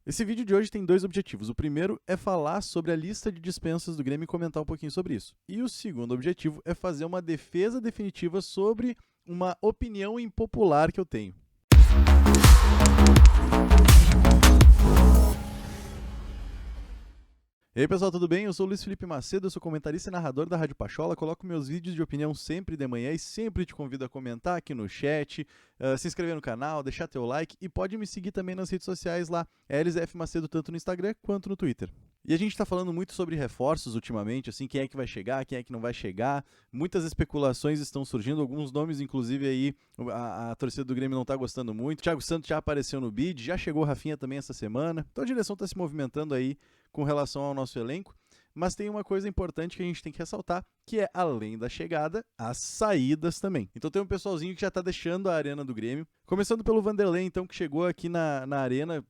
Esse vídeo de hoje tem dois objetivos. O primeiro é falar sobre a lista de dispensas do Grêmio e comentar um pouquinho sobre isso. E o segundo objetivo é fazer uma defesa definitiva sobre uma opinião impopular que eu tenho. E aí pessoal, tudo bem? Eu sou o Luiz Felipe Macedo, eu sou comentarista e narrador da Rádio Pachola, coloco meus vídeos de opinião sempre de manhã e sempre te convido a comentar aqui no chat, se inscrever no canal, deixar teu like e pode me seguir também nas redes sociais lá, LZF Macedo, tanto no Instagram quanto no Twitter. E a gente está falando muito sobre reforços ultimamente, assim, quem é que vai chegar, quem é que não vai chegar, muitas especulações estão surgindo, alguns nomes inclusive aí a torcida do Grêmio não está gostando muito, Thiago Santos já apareceu no bid, já chegou o Rafinha também essa semana, então a direção está se movimentando aí com relação ao nosso elenco, mas tem uma coisa importante que a gente tem que ressaltar, que é, além da chegada, as saídas também. Então tem um pessoalzinho que já está deixando a arena do Grêmio, começando pelo Vanderlei, então, que chegou aqui na arena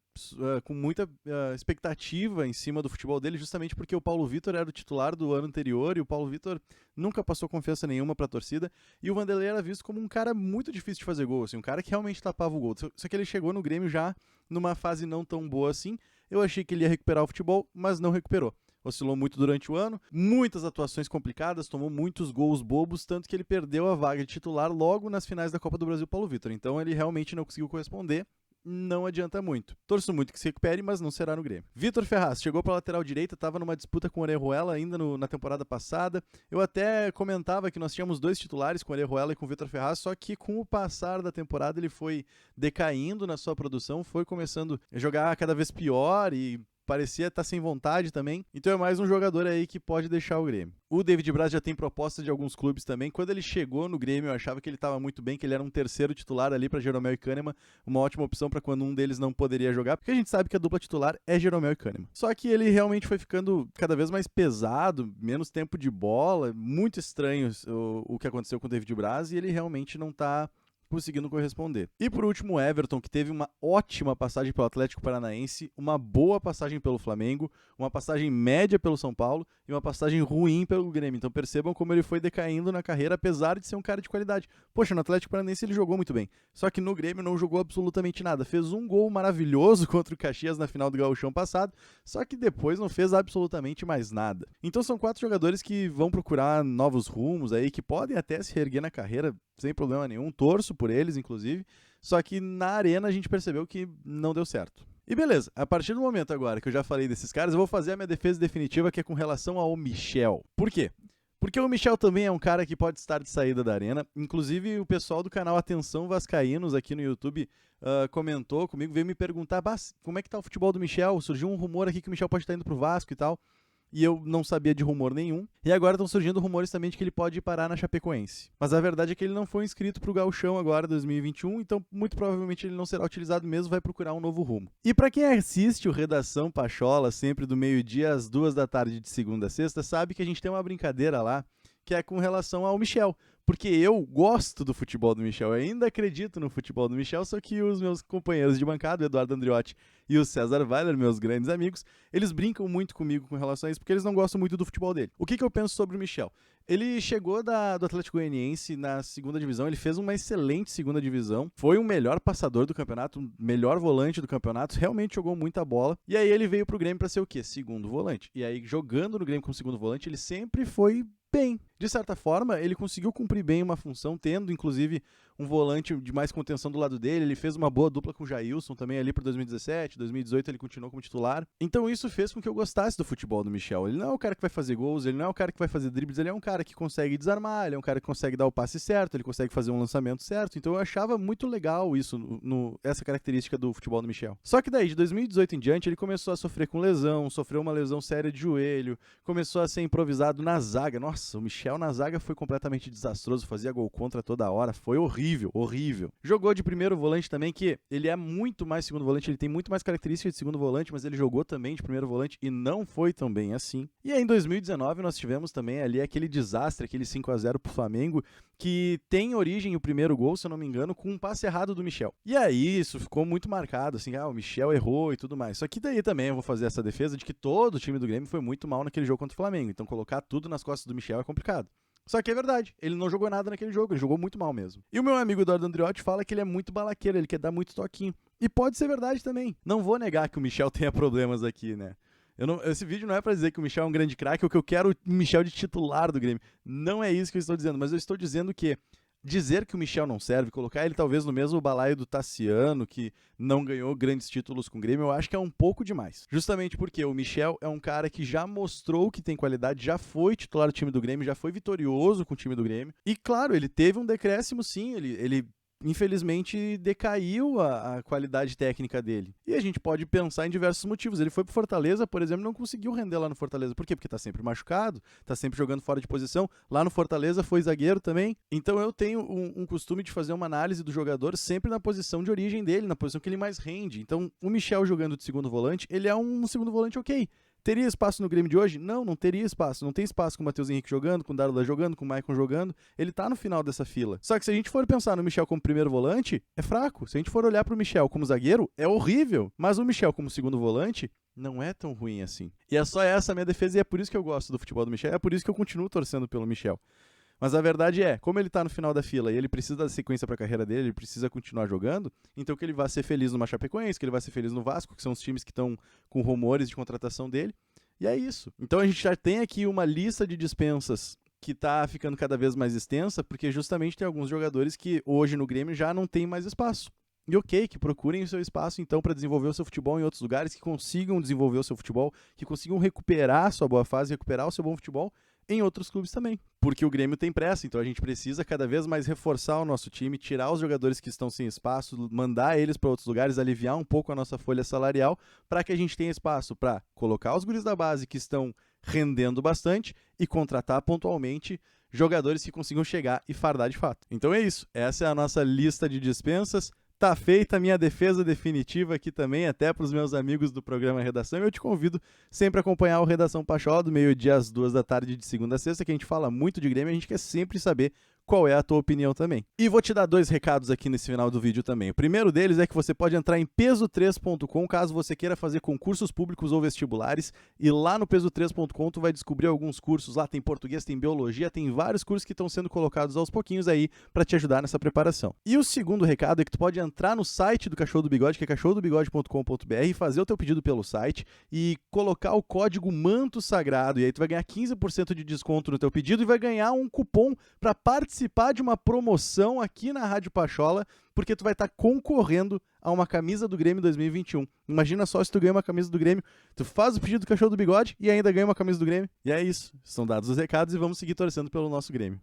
com muita expectativa em cima do futebol dele, justamente porque o Paulo Vitor era o titular do ano anterior, e o Paulo Vitor nunca passou confiança nenhuma para a torcida, e o Vanderlei era visto como um cara muito difícil de fazer gol, assim, um cara que realmente tapava o gol. Só que ele chegou no Grêmio já numa fase não tão boa assim. Eu achei que ele ia recuperar o futebol, mas não recuperou. Oscilou muito durante o ano, muitas atuações complicadas, tomou muitos gols bobos, tanto que ele perdeu a vaga de titular logo nas finais da Copa do Brasil Paulo Vitor. Então ele realmente não conseguiu corresponder, não adianta muito. Torço muito que se recupere, mas não será no Grêmio. Vitor Ferraz chegou para a lateral direita, estava numa disputa com o Orejuela ainda na temporada passada. Eu até comentava que nós tínhamos dois titulares, com o Orejuela e com o Vitor Ferraz, só que com o passar da temporada ele foi decaindo na sua produção, foi começando a jogar cada vez pior e parecia estar sem vontade também. Então é mais um jogador aí que pode deixar o Grêmio. O David Braz já tem propostas de alguns clubes também. Quando ele chegou no Grêmio, eu achava que ele estava muito bem, que ele era um terceiro titular ali para Jeromel e Kahneman, uma ótima opção para quando um deles não poderia jogar, porque a gente sabe que a dupla titular é Jeromel e Kahneman. Só que ele realmente foi ficando cada vez mais pesado, menos tempo de bola, muito estranho o que aconteceu com o David Braz, e ele realmente não está conseguindo corresponder. E por último, o Everton, que teve uma ótima passagem pelo Atlético Paranaense, uma boa passagem pelo Flamengo, uma passagem média pelo São Paulo e uma passagem ruim pelo Grêmio. Então percebam como ele foi decaindo na carreira, apesar de ser um cara de qualidade. Poxa, no Atlético Paranaense ele jogou muito bem, só que no Grêmio não jogou absolutamente nada. Fez um gol maravilhoso contra o Caxias na final do Gauchão passado, só que depois não fez absolutamente mais nada. Então são 4 jogadores que vão procurar novos rumos aí, que podem até se reerguer na carreira sem problema nenhum, torço por eles, inclusive, só que na arena a gente percebeu que não deu certo. E beleza, a partir do momento agora que eu já falei desses caras, eu vou fazer a minha defesa definitiva, que é com relação ao Michel. Por quê? Porque o Michel também é um cara que pode estar de saída da arena, inclusive o pessoal do canal Atenção Vascaínos aqui no YouTube comentou comigo, veio me perguntar, como é que tá o futebol do Michel? Surgiu um rumor aqui que o Michel pode estar indo pro Vasco e tal. E eu não sabia de rumor nenhum. E agora estão surgindo rumores também de que ele pode ir parar na Chapecoense. Mas a verdade é que ele não foi inscrito para o Gauchão agora, 2021, então muito provavelmente ele não será utilizado mesmo, vai procurar um novo rumo. E para quem assiste o Redação Pachola, sempre do meio-dia às 2 da tarde de segunda a sexta, sabe que a gente tem uma brincadeira lá, que é com relação ao Michel. Porque eu gosto do futebol do Michel, eu ainda acredito no futebol do Michel, só que os meus companheiros de bancada, o Eduardo Andriotti e o César Weiler, meus grandes amigos, eles brincam muito comigo com relação a isso, porque eles não gostam muito do futebol dele. O que eu penso sobre o Michel? Ele chegou do Atlético Goianiense na segunda divisão, ele fez uma excelente segunda divisão, foi o melhor passador do campeonato, o melhor volante do campeonato, realmente jogou muita bola, e aí ele veio pro Grêmio para ser o quê? Segundo volante. E aí, jogando no Grêmio como segundo volante, ele sempre foi bem. De certa forma, ele conseguiu cumprir bem uma função, tendo, inclusive, um volante de mais contenção do lado dele. Ele fez uma boa dupla com o Jailson também ali para 2017, 2018 ele continuou como titular. Então isso fez com que eu gostasse do futebol do Michel. Ele não é o cara que vai fazer gols, ele não é o cara que vai fazer dribles, ele é um cara que consegue desarmar, ele é um cara que consegue dar o passe certo, ele consegue fazer um lançamento certo. Então eu achava muito legal isso, essa característica do futebol do Michel. Só que daí, de 2018 em diante, ele começou a sofrer com lesão, sofreu uma lesão séria de joelho, começou a ser improvisado na zaga. Nossa, o Michel na zaga foi completamente desastroso, fazia gol contra toda hora, foi horrível, horrível. Jogou de primeiro volante também, que ele é muito mais segundo volante, ele tem muito mais características de segundo volante, mas ele jogou também de primeiro volante e não foi tão bem assim. E aí em 2019 nós tivemos também ali aquele desastre, aquele 5-0 pro Flamengo, que tem origem o primeiro gol, se eu não me engano, com um passe errado do Michel. E aí isso ficou muito marcado, assim, o Michel errou e tudo mais. Só que daí também eu vou fazer essa defesa de que todo o time do Grêmio foi muito mal naquele jogo contra o Flamengo, então colocar tudo nas costas do Michel é complicado. Só que é verdade, ele não jogou nada naquele jogo, ele jogou muito mal mesmo. E o meu amigo Eduardo Andriotti fala que ele é muito balaqueiro, ele quer dar muito toquinho. E pode ser verdade também. Não vou negar que o Michel tenha problemas aqui, né? Esse vídeo não é pra dizer que o Michel é um grande craque ou que eu quero o Michel de titular do Grêmio. Não é isso que eu estou dizendo, mas eu estou dizendo que dizer que o Michel não serve, colocar ele talvez no mesmo balaio do Tassiano, que não ganhou grandes títulos com o Grêmio, eu acho que é um pouco demais. Justamente porque o Michel é um cara que já mostrou que tem qualidade, já foi titular do time do Grêmio, já foi vitorioso com o time do Grêmio. E claro, ele teve um decréscimo sim, ele infelizmente decaiu a qualidade técnica dele. E a gente pode pensar em diversos motivos. Ele foi pro Fortaleza, por exemplo, não conseguiu render lá no Fortaleza. Por quê? Porque tá sempre machucado, tá sempre jogando fora de posição. Lá no Fortaleza foi zagueiro também. Então eu tenho um costume de fazer uma análise do jogador sempre na posição de origem dele, na posição que ele mais rende. Então o Michel jogando de segundo volante, ele é um segundo volante ok. Teria espaço no Grêmio de hoje? Não, não teria espaço. Não tem espaço com o Matheus Henrique jogando, com o Darla jogando, com o Maicon jogando. Ele tá no final dessa fila. Só que se a gente for pensar no Michel como primeiro volante, é fraco. Se a gente for olhar pro Michel como zagueiro, é horrível. Mas o Michel como segundo volante, não é tão ruim assim. E é só essa a minha defesa e é por isso que eu gosto do futebol do Michel. É por isso que eu continuo torcendo pelo Michel. Mas a verdade é, como ele tá no final da fila e ele precisa da sequência para a carreira dele, ele precisa continuar jogando, então que ele vai ser feliz no Chapecoense, que ele vai ser feliz no Vasco, que são os times que estão com rumores de contratação dele. E é isso. Então a gente já tem aqui uma lista de dispensas que está ficando cada vez mais extensa, porque justamente tem alguns jogadores que hoje no Grêmio já não tem mais espaço. E ok, que procurem o seu espaço então para desenvolver o seu futebol em outros lugares, que consigam desenvolver o seu futebol, que consigam recuperar a sua boa fase, recuperar o seu bom futebol em outros clubes também. Porque o Grêmio tem pressa, então a gente precisa cada vez mais reforçar o nosso time, tirar os jogadores que estão sem espaço, mandar eles para outros lugares, aliviar um pouco a nossa folha salarial, para que a gente tenha espaço para colocar os guris da base que estão rendendo bastante e contratar pontualmente jogadores que consigam chegar e fardar de fato. Então é isso, essa é a nossa lista de dispensas. Tá feita a minha defesa definitiva aqui também, até para os meus amigos do programa Redação. Eu te convido sempre a acompanhar o Redação Pachola, do meio-dia às 2 da tarde, de segunda a sexta, que a gente fala muito de Grêmio e a gente quer sempre saber qual é a tua opinião também. E vou te dar 2 recados aqui nesse final do vídeo também. O primeiro deles é que você pode entrar em peso3.com caso você queira fazer concursos públicos ou vestibulares, e lá no peso3.com tu vai descobrir alguns cursos. Lá tem português, tem biologia, tem vários cursos que estão sendo colocados aos pouquinhos aí para te ajudar nessa preparação. E o segundo recado é que tu pode entrar no site do Cachorro do Bigode, que é cachorrodobigode.com.br, e fazer o teu pedido pelo site e colocar o código Manto Sagrado, e aí tu vai ganhar 15% de desconto no teu pedido e vai ganhar um cupom para participar de uma promoção aqui na Rádio Pachola, porque tu vai estar concorrendo a uma camisa do Grêmio 2021. Imagina só se tu ganha uma camisa do Grêmio, tu faz o pedido do Cachorro do Bigode e ainda ganha uma camisa do Grêmio. E é isso, são dados os recados e vamos seguir torcendo pelo nosso Grêmio.